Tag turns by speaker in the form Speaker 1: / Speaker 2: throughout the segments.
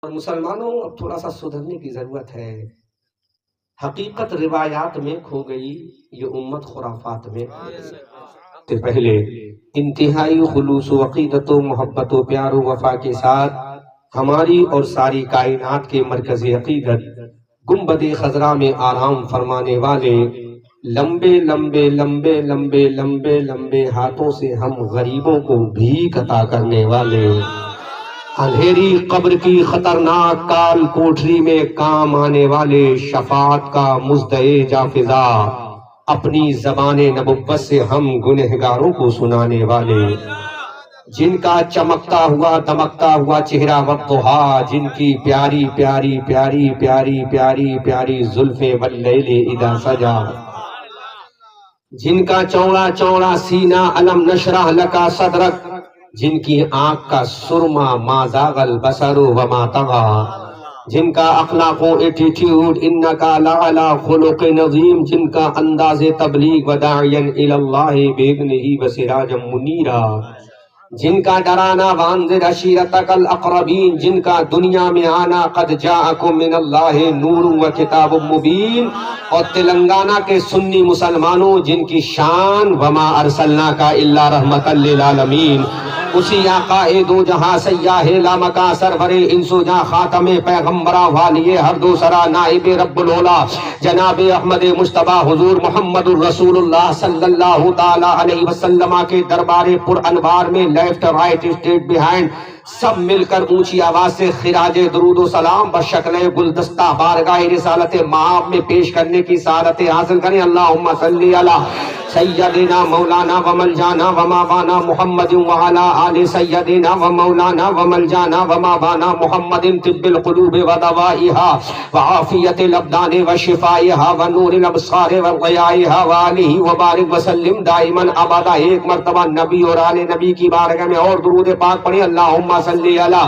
Speaker 1: اور مسلمانوں اب تھوڑا سا سدھرنے کی ضرورت ہے. حقیقت روایات میں کھو گئی، یہ امت خرافات میں. سے پہلے انتہائی خلوص و عقیدت و محبت و پیار و وفا کے ساتھ ہماری اور ساری کائنات کے مرکز عقیدت گنبد خضرا میں آرام فرمانے والے لمبے لمبے لمبے لمبے لمبے لمبے ہاتھوں سے ہم غریبوں کو بھیک عطا کرنے والے، اندھیری قبر کی خطرناک کال کوٹری میں کام آنے والے، شفاعت کا مزدعے جافزا، اپنی زبان نبوت سے ہم گنہگاروں کو سنانے والے، جن کا چمکتا ہوا دمکتا ہوا چہرہ والضحیٰ، جن کی پیاری پیاری پیاری پیاری پیاری پیاری زلفیں واللیل اذا سجا، جن کا چوڑا چوڑا سینہ علم نشرح لکا صدرک، جن کی آنکھ کا سرما ما زاغ البصر وما طغى، جن کا اخلاق و ایٹیٹیوڈ انکا لعلی خلق نظیم، جن کا انداز تبلیغ وداعیا الی اللہ باذنہ وسراجا منیرا، جن کا ڈرانا وانذر عشیرتک الاقربین، جن کا دنیا میں آنا قد جاءکم من اللہ نور و کتاب مبین، اور تلنگانہ کے سنی مسلمانوں جن کی شان وما ارسلناک الا رحمتا للعالمین، اسی آقا دو جہاں سیاہ لامکا سرور انس و جاں خاتم پیغمبرہ والی ہر دوسرا نائب رب العلا جناب احمد مجتبی حضور محمد الرسول اللہ صلی اللہ تعالی علیہ وسلم کے دربار پر انوار میں لیفٹ رائٹ اسٹیٹ بیہائنڈ سب مل کر اونچی آواز سے خراج درود و سلام بشکل گلدستہ بارگاہ رسالت مآب میں پیش کرنے کی سعادت حاصل کریں. اللہم صلی علی سیدنا مولانا وملجانا وماوانا محمد وعلا آل سیدنا ومولانا وملجانا وماوانا محمد طب القلوب ودوائها وعافیت الابدان وشفائها ونور الابصار وضیائها وآلہ وبارک وسلم دائما ابدا. ایک مرتبہ نبی اور آل نبی کی بارگاہ میں اور درود پاک پڑھیں. اللہم صلی علی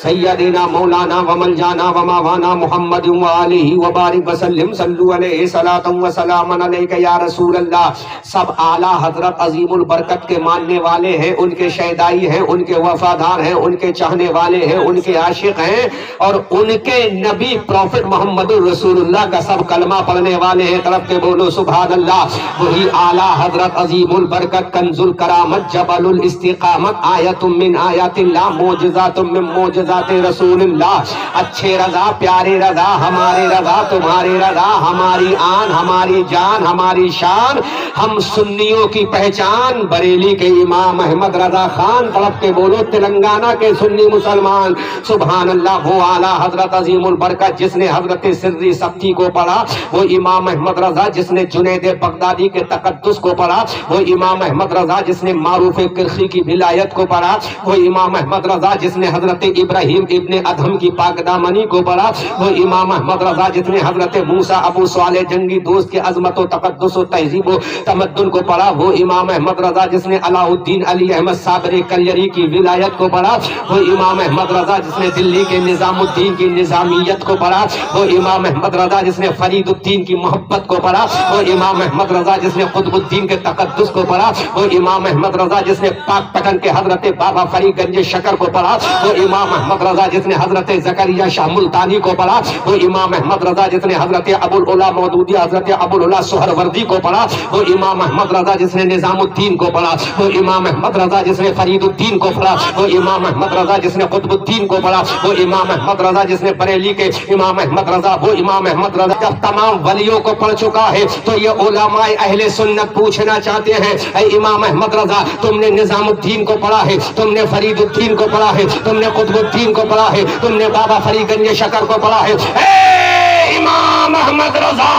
Speaker 1: سیدنا مولانا وملجانا وماوانا محمد وآلہ وبارک وسلم. صلو علیہ صلاۃ و سلام علیک یا رسول اللہ. سب اعلیٰ حضرت عظیم البرکت کے ماننے والے ہیں، ان کے شیدائی ہیں، ان کے وفادار ہیں، ان کے چاہنے والے ہیں، ان کے عاشق ہیں، اور ان کے نبی پروفٹ محمد الرسول اللہ کا سب کلمہ پڑھنے والے ہیں. طرف کے بولو سبحان اللہ. وہی اعلیٰ حضرت عظیم البرکت کنز الکرامت جبل الاستقامت آیت من آیات اللہ معجزات من معجزات رسول اللہ. اچھے رضا پیارے رضا ہمارے رضا تمہارے رضا، ہماری آن ہماری جان ہماری شان، ہم سنیوں کی پہچان بریلی کے امام احمد رضا خان. طرف کے بولو تلنگانہ کے سنی مسلمان سبحان اللہ. وہ اعلیٰ حضرت عظیم البرکت جس نے حضرت سری سبتی کو پڑھا، وہ امام احمد رضا جس نے جنید بغدادی کے تقدس کو پڑھا، وہ امام احمد رضا جس نے معروف کرخی کی ولایت کو پڑھا، وہ امام احمد رضا جس نے حضرت ابراہیم ابن ادہم کی پاک دامنی کو پڑھا، وہ امام احمد رضا جس نے حضرت موسیٰ ابو صالح جنگی دوست کے عظمت و تقدس و تہذیب و تمدن کو پڑھا، وہ امام احمد رضا جس نے علاء الدین علی احمد صابر کلیری کی ولایت کو پڑھا، وہ امام احمد رضا جس نے دلی کے نظام الدین کی نظامیت کو پڑھا، وہ امام احمد رضا جس نے فرید الدین کی محبت کو پڑھا، وہ امام احمد رضا جس نے قطب الدین کے تقدس کو پڑھا، وہ امام احمد رضا جس نے پاک پٹن کے حضرت بابا فرید گنج شکر کو پڑھا، وہ امام احمد رضا جس نے حضرت زکریا شاہ ملتانی کو پڑھا، وہ امام احمد رضا جس نے حضرت ابو العلا مودودی حضرت ابو العلا سہروردی کو پڑھا، وہ امام احمد رضا جس نے نظام الدین کو پڑھا، وہ امام احمد رضا جس نے فرید الدین کو پڑھا، وہ امام احمد رضا جس نے قطب الدین کو پڑھا، وہ امام احمد رضا جس نے بریلی کے امام احمد رضا، وہ امام احمد رضا جب تمام ولیوں کو پڑھ چکا ہے تو یہ علماء اہل سنت پوچھنا چاہتے ہیں، اے امام احمد رضا تم نے نظام الدین کو پڑھا ہے، تم نے فرید الدین کو پڑھا ہے، تم نے قطب الدین کو پڑھا ہے، تم نے بابا فرید گنج شکر کو پڑھا ہے، اے امام احمد رضا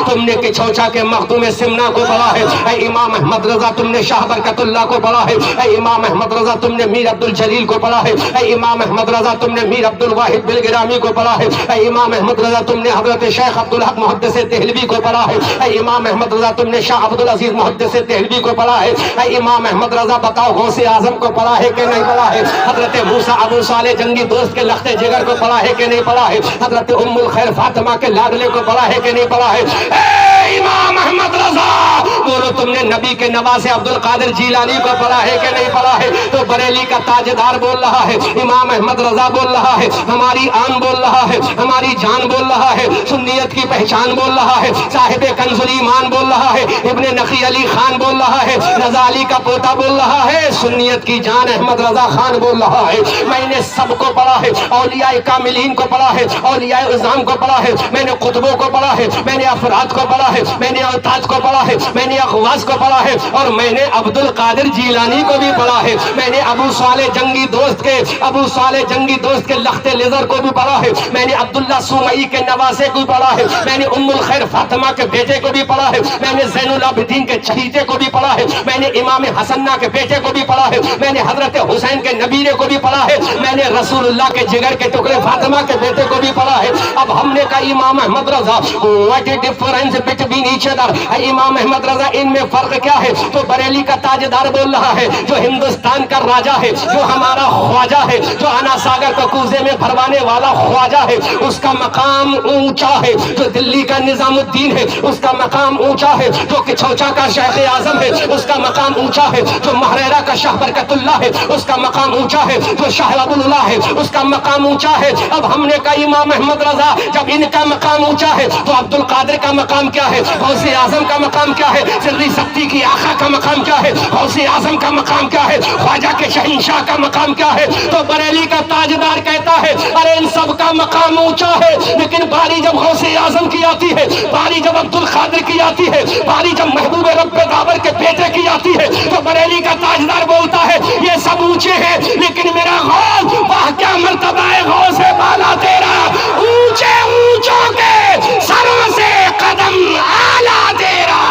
Speaker 1: تم نے کچھوچا کے مخدوم سمنا کو پڑھا ہے، اے امام احمد رضا تم نے شاہ برکت اللہ کو پڑھا ہے، اے امام احمد رضا تم نے میر عبد الجلیل کو پڑھا ہے، اے امام احمد رضا تم نے میر عبد الواحد بلگرامی کو پڑھا ہے، اے امام احمد رضا تم نے حضرت شیخ عبدالحق محدث دہلوی کو پڑھا ہے، اے امام احمد رضا تم نے شاہ عبدالعزیز محدث دہلوی کو پڑھا ہے، اے امام احمد رضا بتاؤ غوث اعظم کو پڑھا ہے کہ نہیں پڑھا ہے، حضرت موسیٰ ابو صالح جنگی دوست کے لخت جگر کو پڑھا ہے کہ نہیں پڑھا ہے، حضرت ام الخیر فاطمہ کے لاڈلے کو پڑھا ہے کہ نہیں پڑھا ہے. امام احمد رضا، بولو تم نے نبی کے نواسے عبد القادر جیلانی کو پڑھا ہے کہ نہیں پڑھا ہے؟ تو بریلی کا تاجدار بول رہا ہے، امام احمد رضا بول رہا ہے، ہماری آن بول رہا ہے، ہماری جان بول رہا ہے، سنیت کی پہچان بول رہا ہے، صاحب کنز الایمان بول رہا ہے، ابن نقی علی خان بول رہا ہے، رضا علی کا پوتا بول رہا ہے، سنیت کی جان احمد رضا خان بول رہا ہے۔ میں نے سب کو پڑھا ہے، اولیاء کاملین کو پڑھا ہے، اولیاء اعظام کو پڑھا ہے، میں نے قطبوں کو پڑھا ہے، میں نے افراد کو پڑھا ہے، میں نے اوتاد کو پڑھا ہے، میں نے اغواث کو پڑھا ہے، اور میں نے عبد القادر جیلانی کو بھی پڑھا ہے، میں نے ابو صالح جنگی دوست کے لخت لیزر کو بھی پڑھا ہے، میں نے عبداللہ سومئی کے نواسے کو بھی پڑھا ہے، میں نے ام الخیر فاطمہ کے بیٹے کو بھی پڑھا ہے، میں نے زین العابدین کے چہیتے کو بھی پڑھا ہے، میں نے امام حسنہ کے بیٹے کو بھی پڑھا ہے، میں نے حضرت حسین کے نبیرے کو بھی پڑھا ہے، میں نے رسول اللہ کے جگر کے ٹکڑے فاطمہ کے بیٹے کو بھی پڑھا ہے۔ اب ہم نے کہا امام Ahmad Raza what a difference between each other، امام احمد رضا ان میں فرق کیا ہے؟ تو بریلی کا تاجدار بول رہا ہے، جو ہندوستان کا راجا ہے، جو ہمارا خواجہ ہے، جو انا ساگر کو کوزے میں بھروانے والا خواجہ ہے، اس کا مقام اونچا ہے۔ جو دلی کا نظام الدین ہے اس کا مقام اونچا ہے۔ جو کچھوچا کا شیخ اعظم ہے اس کا مقام اونچا ہے۔ جو مہریرا کا شاہ برکت اللہ ہے اس کا مقام اونچا ہے۔ جو شاہ ابو اللہ ہے اس کا مقام اونچا ہے۔ اب ہم نے کہا امام احمد رضا جب ان کا مقام اونچا ہے تو عبد القادر کا مقام کیا ہے؟ غوث اعظم کا مقام کیا ہے؟ سری سکتی کی آقا کا مقام کیا ہے؟ غوث اعظم کا مقام کیا ہے؟ خواجہ کے شہنشاہ کا مقام کیا ہے؟ تو بریلی کا تاجدار کہتا ہے ارے ان سب کا مقام اونچا ہے، لیکن باری جب غوث اعظم کی آتی ہے، باری جب عبد القادر کی آتی ہے، باری جب محبوب رب داور کے بیٹے کی آتی ہے، تو بریلی کا تاجدار بولتا ہے یہ سب اونچے ہیں لیکن میرا غوث، واہ کیا مرتبہ ہے غوث بالا تیرا، اونچے اونچوں کے سروں سے قدم اعلیٰ تیرا۔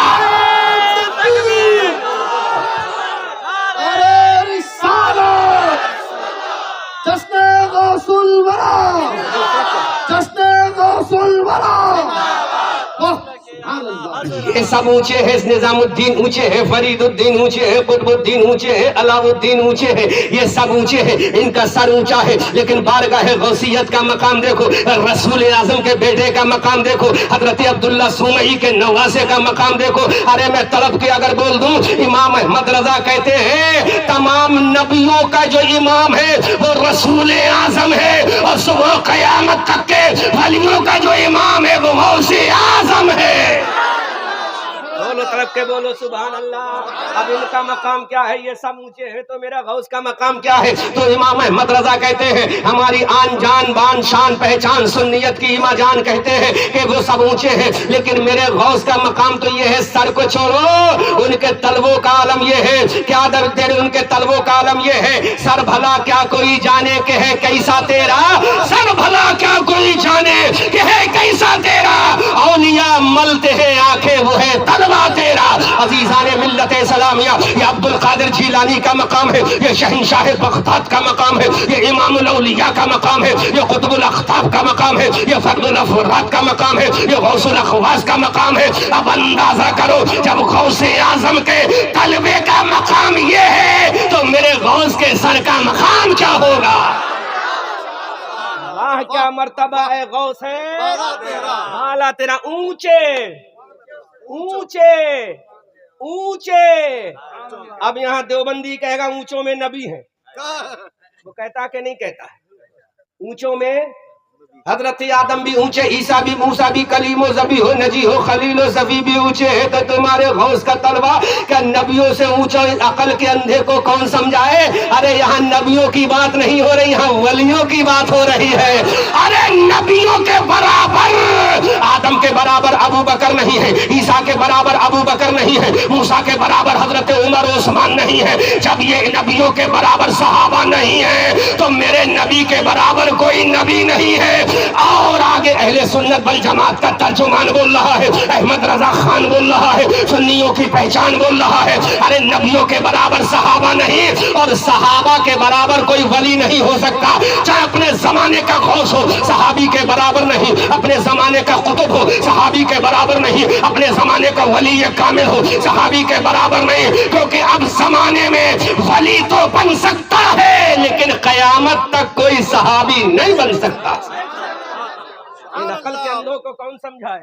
Speaker 2: جشن غوث الورا، جشن غوث الورا۔
Speaker 1: یہ سب اونچے ہیں، نظام الدین اونچے ہیں، فرید الدین اونچے ہیں، قطب الدین اونچے ہیں، علاء الدین اونچے ہیں، یہ سب اونچے ہیں، ان کا سر اونچا ہے، لیکن بارگاہ غوثیت کا مقام دیکھو، رسول اعظم کے بیٹے کا مقام دیکھو، حضرت عبداللہ سومئی کے نواسے کا مقام دیکھو۔ ارے میں طلب کے اگر بول دوں، امام احمد رضا کہتے ہیں تمام نبیوں کا جو امام ہے وہ رسول اعظم ہے، اور صبح قیامت تک کے ولیوں کا جو امام ہے وہ غوث اعظم ہے۔ بولو طرف کے بولو سبحان اللہ۔ اب ان کا مقام کیا ہے؟ یہ سب اونچے ہیں، تو میرا غوث کا مقام کیا ہے؟ تو امام احمد رضا کہتے ہیں ہماری آن جان بان شان پہچان سنیت کی امام جان کہتے ہیں کہ وہ سب اونچے ہیں، لیکن میرے غوث کا مقام تو یہ ہے، سر کو چھوڑو ان کے طلبوں کا عالم یہ ہے، کیا در تیرے ان کے طلبوں کا عالم یہ ہے، سر بھلا کیا کوئی جانے کہ ہے کیسا تیرا، سر بھلا کیا کوئی جانے کہ ہے کیسا تیرا، اولیاء ملتے ہیں آنکھیں وہ ہے طلبہ تیرا۔ عزیزان ملت اسلامیہ، یہ عبد القادر جیلانی کا مقام ہے، یہ شہنشاہ بغداد کا مقام ہے، یہ امام الاولیاء کا مقام ہے، یہ قطب الاقطاب کا مقام ہے، یہ فرد الافراد کا مقام ہے، یہ غوث الاخواص کا مقام ہے۔ اب اندازہ کرو جب غوث اعظم کے طلبے کا مقام یہ ہے تو میرے غوث کے سر کا مقام کیا ہوگا؟ واہ کیا مرتبہ ہے غوث ہے بالا تیرا، اونچے اونچے اونچے۔ اب یہاں دیوبندی کہے گا اونچوں میں نبی ہیں، وہ کہتا کہ نہیں کہتا ہے؟ اونچوں میں حضرت آدم بھی اونچے، عیسیٰ بھی، موسیٰ بھی، کلیم و ذبیح و نجی و خلیل و صفی بھی اونچے ہیں، تو تمہارے غوث کا طلبہ کیا نبیوں سے اونچا عقل کے اندھے کو کون سمجھائے؟ ارے یہاں نبیوں کی بات نہیں ہو رہی، یہاں ولیوں کی بات ہو رہی ہے۔ ارے نبیوں کے برابر آدم کے برابر ابو بکر نہیں ہے، عیسیٰ کے برابر ابو بکر نہیں ہے، موسیٰ کے برابر حضرت عمر و عثمان نہیں ہے۔ جب یہ نبیوں کے برابر صحابہ نہیں ہے تو میرے نبی کے برابر کوئی نبی نہیں ہے۔ اور آگے اہل سنت والجماعت کا ترجمان بول رہا ہے، احمد رضا خان بول رہا ہے، سنیوں کی پہچان بول رہا ہے، ارے نبیوں کے برابر صحابہ نہیں، اور صحابہ کے برابر کوئی ولی نہیں ہو سکتا، چاہے اپنے زمانے کا غوث ہو صحابی کے برابر نہیں، اپنے زمانے کا قطب ہو صحابی کے برابر نہیں، اپنے زمانے کا ولی کامل ہو صحابی کے برابر نہیں، کیونکہ اب زمانے میں ولی تو بن سکتا ہے لیکن قیامت تک کوئی صحابی نہیں بن سکتا۔ نقل کے اندوں بیوقوفوں کو کون سمجھائے؟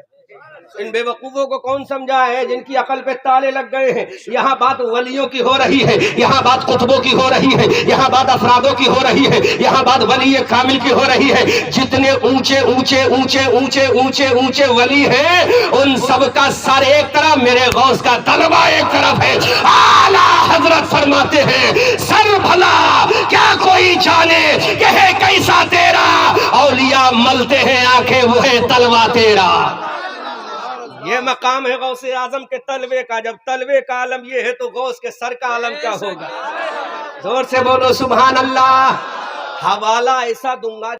Speaker 1: ان بیوقوفوں کو کون سمجھائے جن کی عقل پہ تالے لگ گئے ہیں؟ یہاں بات ولیوں کی ہو رہی ہے، یہاں بات قطبوں کی ہو رہی ہے، یہاں بات افرادوں کی ہو رہی ہے، یہاں بات ولی کامل کی ہو رہی ہے۔ جتنے اونچے اونچے اونچے اونچے اونچے اونچے ولی ہیں ان سب کا سر ایک طرف، میرے غوث کا طلبہ ایک طرف ہے۔ اعلیٰ حضرت فرماتے ہیں سر بھلا کیا کوئی جانے کہ ہے کیسا تیرا، اولیاء ملتے ہیں آنکھیں وہ ہے طلبہ تیرا۔ یہ مقام ہے غوث اعظم کے طلبے کا۔ جب طلبے کا عالم یہ ہے تو غوث کے سر کا عالم کیا ہوگا؟ زور سے بولو سبحان اللہ۔ حوالہ ایسا دوں گا